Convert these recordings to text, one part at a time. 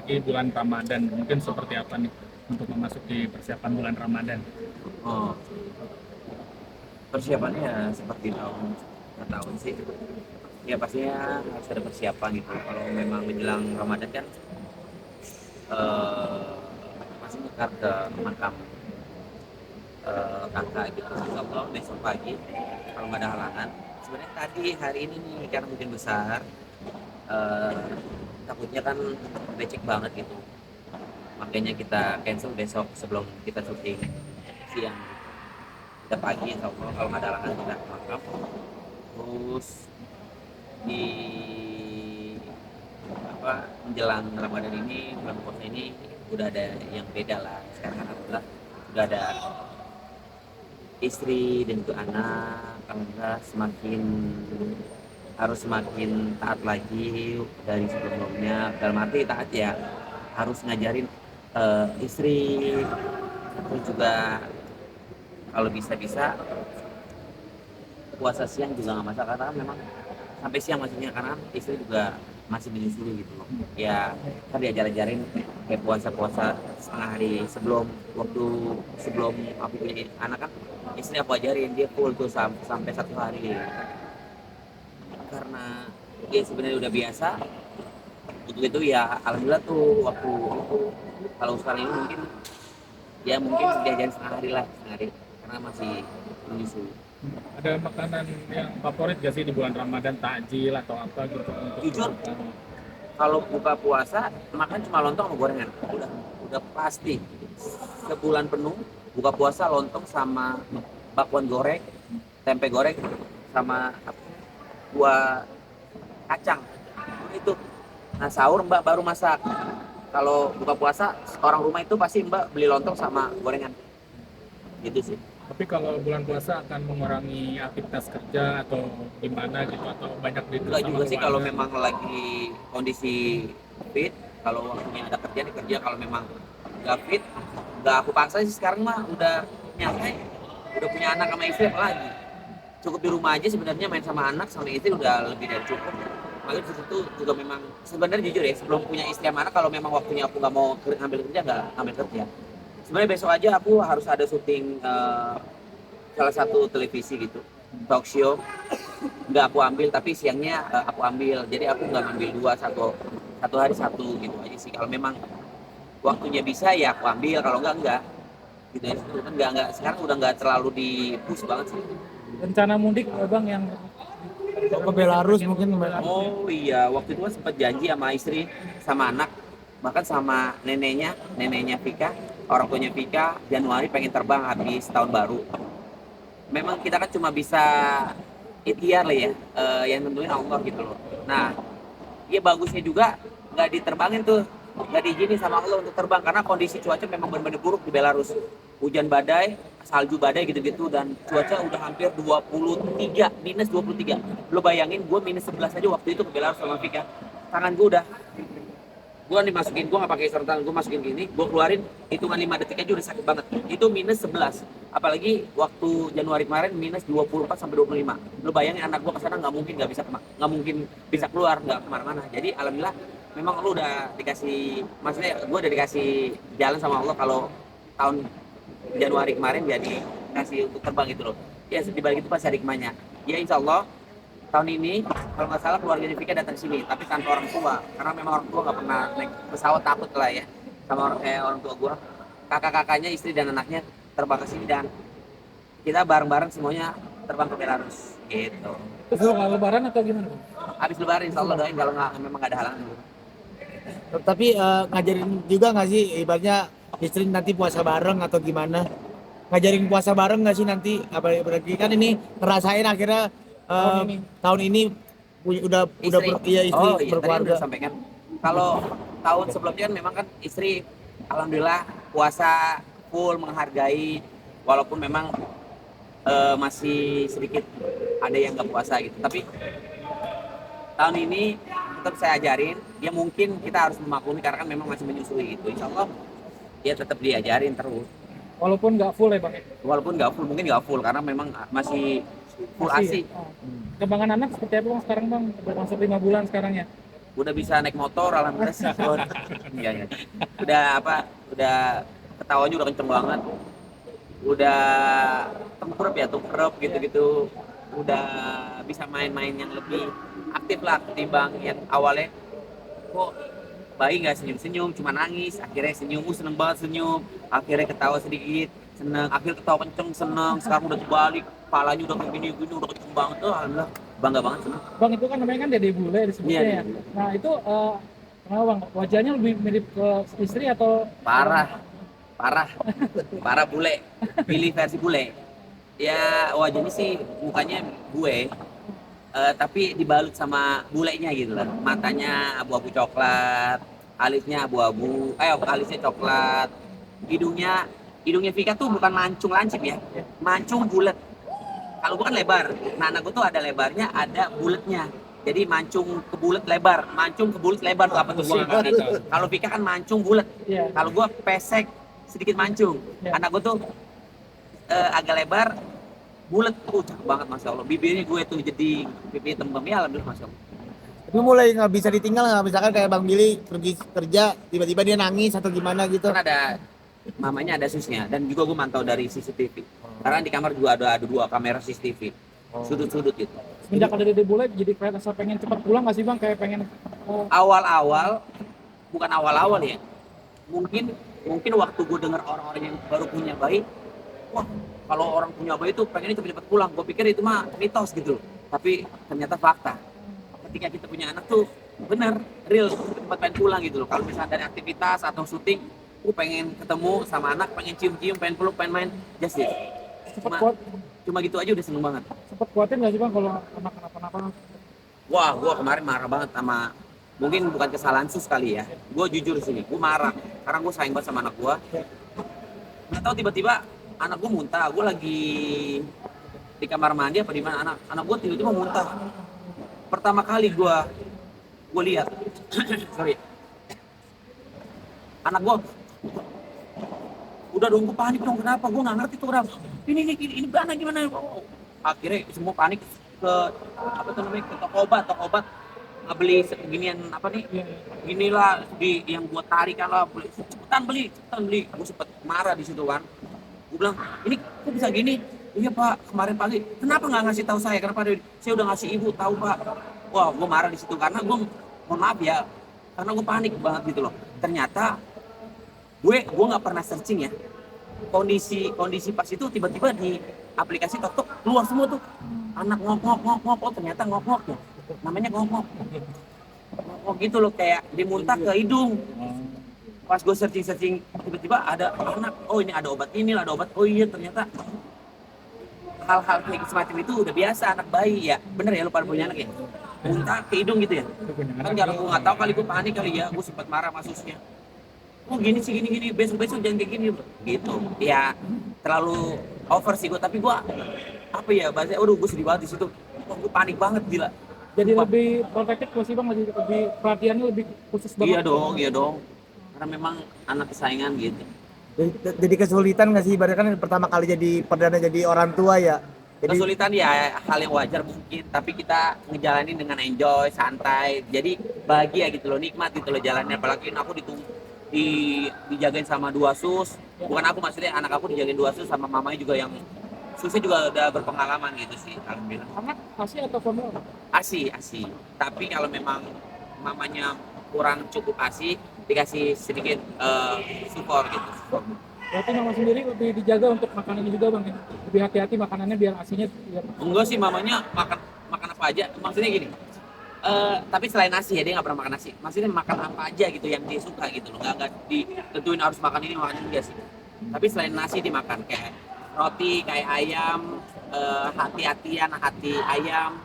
memasuki bulan Ramadan. Mungkin seperti apa nih untuk memasuki persiapan bulan Ramadan? Oh, persiapannya ya seperti tahun ke tahun sih. Ya pastinya harus ada persiapan gitu. Kalau memang menjelang Ramadan kan eh, masih nyekat ke makam kakak gitu. Insya Allah besok pagi kalau nggak ada halangan. Sebenarnya tadi hari ini nih karena mungkin besar, eh, takutnya kan becek banget gitu. Makanya kita cancel besok sebelum kita syuting siang gitu. Kita pagi insya Allah kalau nggak ada halangan kita ke makam. Terus di menjelang Ramadan ini bulan puasa ini udah ada yang beda lah. Sekarang kan alhamdulillah udah ada istri dan juga anak, alhamdulillah semakin harus semakin taat lagi dari sebelumnya. Dalam arti taat ya harus ngajarin istri, terus juga kalau bisa-bisa puasa siang juga nggak masalah karena kan memang sampai siang maksudnya karena kan istri juga masih menyusui gitu loh. Ya kan diajar-ajarin kayak puasa-puasa setengah hari sebelum waktu sebelum aku punya anak kan istri aku ajarin dia full tuh sampai 1 hari karena dia sebenarnya udah biasa untuk itu ya alhamdulillah tuh waktu itu kalau sekarang ini mungkin ya mungkin diajarin setengah hari lah setengah hari karena masih menyusui. Ada makanan yang favorit gak sih di bulan Ramadan, takjil atau apa gitu untuk Jujur berbuka? kalau buka puasa makan cuma lontong sama gorengan udah pasti sebulan penuh buka puasa lontong sama bakwan goreng tempe goreng sama buah kacang itu. Nah sahur mbak baru masak. Kalau buka puasa orang rumah itu pasti mbak beli lontong sama gorengan gitu sih. Tapi kalau bulan puasa akan mengurangi aktivitas kerja atau gimana gitu atau banyak di Enggak sama juga sih kalau keluarga? memang lagi kondisi fit. Kalau waktunya ada kerja di kerja, kalau memang nggak fit nggak aku paksa sih. Sekarang mah udah nyantai, udah punya anak sama istri apalagi cukup di rumah aja sebenarnya main sama anak sama istri udah lebih dari cukup. Makanya di situ juga memang sebenarnya jujur ya sebelum punya istri sama anak kalau memang waktunya aku nggak mau ngambil kerja nggak ngambil kerja. Sebenarnya besok aja aku harus ada syuting salah satu televisi gitu talk show nggak aku ambil tapi siangnya aku ambil jadi aku nggak ngambil dua satu satu hari satu gitu aja sih. Kalau memang waktunya bisa ya aku ambil kalau enggak gitu ya. Itu kan nggak sekarang udah nggak terlalu di push banget sih. Rencana mudik bang yang Ke Belarus pengen mungkin ke Mbak. Belarus ya? Oh iya waktu itu kan sempat janji sama istri sama anak bahkan sama neneknya Vika orang tuanya Vika Januari pengen terbang habis tahun baru. Memang kita kan cuma bisa ikhtiar lah ya yang tentuin Allah gitu loh. Nah iya bagusnya juga nggak diterbangin tuh nggak diizinin sama Allah untuk terbang karena kondisi cuaca memang benar-benar buruk di Belarus. Hujan badai salju badai gitu-gitu dan cuaca udah hampir 23 minus 23. Lo bayangin gue minus 11 aja waktu itu ke Belarus sama Vika. Tangan gue udah gue dimasukin gue nggak pakai sarung tangan gue masukin gini gue keluarin hitungan 5 detik aja udah sakit banget itu minus 11 apalagi waktu Januari kemarin minus 24 sampai 25. Lu bayangin anak gue kesana nggak mungkin nggak mungkin bisa keluar nggak kemana-mana. Jadi alhamdulillah memang lu udah dikasih maksudnya gue udah dikasih jalan sama Allah kalau tahun Januari kemarin jadi kasih untuk terbang gitu loh ya. Di balik itu pasti ada hikmahnya ya. Insya Allah tahun ini kalau nggak salah keluarga Vika datang sini tapi tanpa orang tua karena memang orang tua nggak pernah naik pesawat takut lah ya sama orang tua gue. Kakak-kakaknya istri dan anaknya terbang ke sini dan kita bareng-bareng semuanya terbang ke Belarus gitu. Terus setelah lebaran atau gimana bang? Habis lebaran insya Allah doain kalau nggak memang nggak ada halangan. Tapi ngajarin juga nggak sih ibaratnya istri nanti puasa bareng atau gimana? Ngajarin puasa bareng nggak sih nanti? Apalagi kan ini ngerasain akhirnya Tahun eh, ini tahun ini udah Istri iya istri oh iya tadi berkeluarga. udah sampaikan kalau tahun sebelumnya kan memang kan istri alhamdulillah puasa full menghargai walaupun memang masih sedikit ada yang nggak puasa gitu tapi tahun ini tetap saya ajarin ya mungkin kita harus memaklumi karena kan memang masih menyusui gitu. Insya Allah dia tetap diajarin terus walaupun nggak full ya bang ya? walaupun nggak full mungkin nggak full karena memang masih full Masih ya? asi. Oh. Kembangan anak seperti apa bang sekarang bang? Udah masuk 5 bulan sekarang ya? udah bisa naik motor alhamdulillah sih. Iya, iya. Udah apa, udah ketawanya udah kenceng banget, udah tengkurap gitu-gitu, udah bisa main-main yang lebih aktif lah ketimbang yang awalnya kok bayi nggak senyum-senyum, cuma nangis, akhirnya senyum, seneng banget senyum, akhirnya ketawa sedikit, seneng, akhirnya ketawa kenceng, seneng, sekarang udah terbalik, kepalanya udah kayak gini, udah kenceng banget tuh, alhamdulillah, bangga banget seneng. Bang itu kan namanya kan dede bule disebutnya Iya, ya. Nah itu kenapa bang? Wajahnya lebih mirip ke istri atau Parah, parah, parah bule, pilih versi bule. Ya wajahnya sih mukanya gue, tapi dibalut sama bulenya gitu lah. Matanya abu-abu coklat, alisnya abu-abu, alisnya coklat. Hidungnya, hidungnya Vika tuh bukan mancung lancip ya, mancung bulat. Kalau gue kan lebar, nah anak gue tuh ada lebarnya, ada bulatnya. Jadi mancung ke bulat lebar, mancung ke bulat lebar tuh apa tuh gua nggak ngerti. Kalau Vika kan mancung bulat, Iya. kalau gue pesek sedikit mancung. Iya. Anak gue tuh agak lebar, bulat, cakep banget masya Allah. Bibirnya gue tuh jadi pipi tembem ya alhamdulillah masya Allah. Tapi mulai nggak bisa ditinggal nggak, misalkan kayak Bang Billy pergi kerja tiba-tiba dia nangis atau gimana gitu. Kan ada mamanya ada susnya dan juga gue mantau dari CCTV. Karena di kamar juga ada 2 kamera CCTV, sudut-sudut gitu. semenjak ada dede bule jadi kayak rasa pengen cepat pulang nggak sih bang? Kayak pengen Awal-awal, bukan awal-awal ya. Mungkin waktu gue dengar orang-orang yang baru punya bayi, wah kalau orang punya bayi tuh pengennya cepet-cepet pulang. Gue pikir itu mah mitos gitu loh. Tapi ternyata fakta. Ketika kita punya anak tuh bener, real, cepet pengen pulang gitu loh. Kalau misalnya dari aktivitas atau syuting, gue pengen ketemu sama anak, pengen cium-cium, pengen peluk, pengen main, just it. cepet kuat, Cuma gitu aja udah seneng banget. cepet kuatin nggak sih bang kalau anak kenapa-napa? Wah, gue kemarin marah banget sama, mungkin bukan kesalahan sus kali ya. Gue jujur di sini, gue marah karena gue sayang banget sama anak gue. Nggak tahu tiba-tiba anak gue muntah. Gue lagi di kamar mandi apa di mana, anak gue tiba-tiba muntah. Pertama kali gue lihat, sorry, anak gue udah dong, gue panik dong, kenapa? Gue nggak ngerti tuh kenapa. Ini gimana? Oh, akhirnya semua panik ke apa tuh namanya, ke toko obat ngebeli ginian apa nih, inilah di yang gua tarikan lah, cepetan beli. Gua sempet marah di situ kan, gua bilang ini kok bisa gini. Iya pak, kemarin pagi kenapa nggak ngasih tahu saya, kenapa saya udah ngasih ibu tahu pak. Wah gua marah di situ karena gua mohon maaf ya, karena gua panik banget gitu loh. Ternyata gue nggak pernah searching ya kondisi pas itu, tiba-tiba di aplikasi TokTok keluar semua tuh anak ngok, oh ternyata ngok ya, namanya ngok gitu loh, kayak dimuntah ke hidung. Pas gue searching tiba-tiba ada anak, oh ini ada obat, oh iya ternyata hal-hal kayak semacam itu udah biasa anak bayi ya. Bener ya, lu pada punya anak ya, muntah ke hidung gitu ya. Kan jarang, gue nggak tahu kali, gue panik kali ya, gue sempat marah masusnya. Oh gini sih, gini besok jangan kayak gini gitu ya. Terlalu over sih gue, tapi gue apa ya bahasanya, gue sedih banget di situ. Wah, gue panik banget gila. Jadi lebih protektif nggak sih bang? Lebih perhatiannya lebih khusus banget? Iya dong, karena memang anak kesayangan gitu. Jadi kesulitan nggak sih, ibaratnya kan pertama kali jadi perdana jadi orang tua ya. Jadi Kesulitan ya hal yang wajar mungkin, tapi kita ngejalanin dengan enjoy, santai, jadi bahagia gitu loh, nikmat gitu loh jalannya. Apalagi aku dijagain sama 2 sus, bukan aku, maksudnya anak aku dijagain 2 sus sama mamanya juga, yang susnya juga udah berpengalaman gitu sih alhamdulillah. Anak ASI atau formula? ASI, tapi kalau memang mamanya kurang cukup ASI, dikasih sedikit support gitu. Berarti mama sendiri lebih dijaga untuk makanannya juga bang? Lebih hati-hati makanannya biar ASINya biar... Enggak sih, mamanya makan apa aja, maksudnya gini. Tapi selain nasi ya, dia nggak pernah makan nasi. Maksudnya makan apa aja gitu yang dia suka gitu loh, nggak ditentuin harus makan ini enggak sih. Tapi selain nasi dimakan kayak roti, kayak ayam, hati ayam,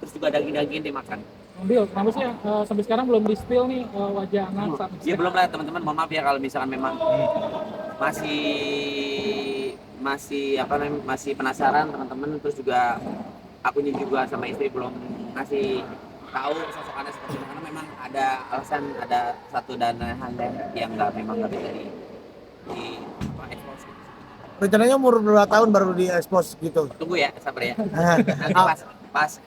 terus juga daging dimakan. Ambil, kenapa sih sampai sekarang belum di spill nih wajah anak saat Ya belum lah teman-teman, mohon maaf ya kalau misalkan memang masih penasaran teman-teman, terus juga akunya juga sama istri belum ngasih tahu sosok anak seperti itu, karena memang ada alasan, ada satu dan lain hal yang memang nggak bisa di expose gitu. rencananya umur berapa tahun baru di expose gitu? Tunggu ya, sabar ya. Nanti pas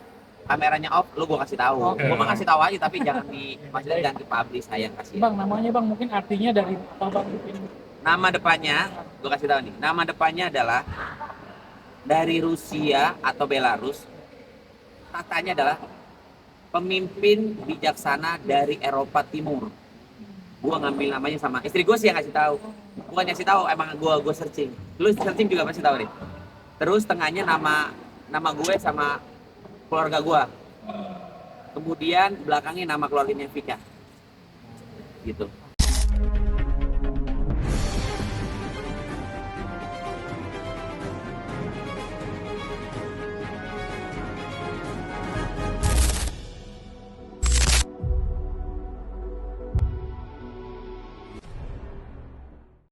kameranya off, lu gue kasih tahu. Oke. Gue mah kasih tahu aja, tapi jangan maksudnya jangan dipublish, sayang kasih. Bang, namanya bang mungkin artinya dari apa bang? Mungkin Nama depannya, gue kasih tahu nih. Nama depannya adalah dari Rusia atau Belarus. Katanya adalah pemimpin bijaksana dari Eropa Timur. Gue ngambil namanya sama istri gue sih yang ngasih tahu. Bukan ngasih tahu, emang gue searching. Lu searching juga pasti tahu deh. Terus tengahnya nama gue sama keluarga gue. Kemudian belakangnya nama keluarganya Vika. Gitu.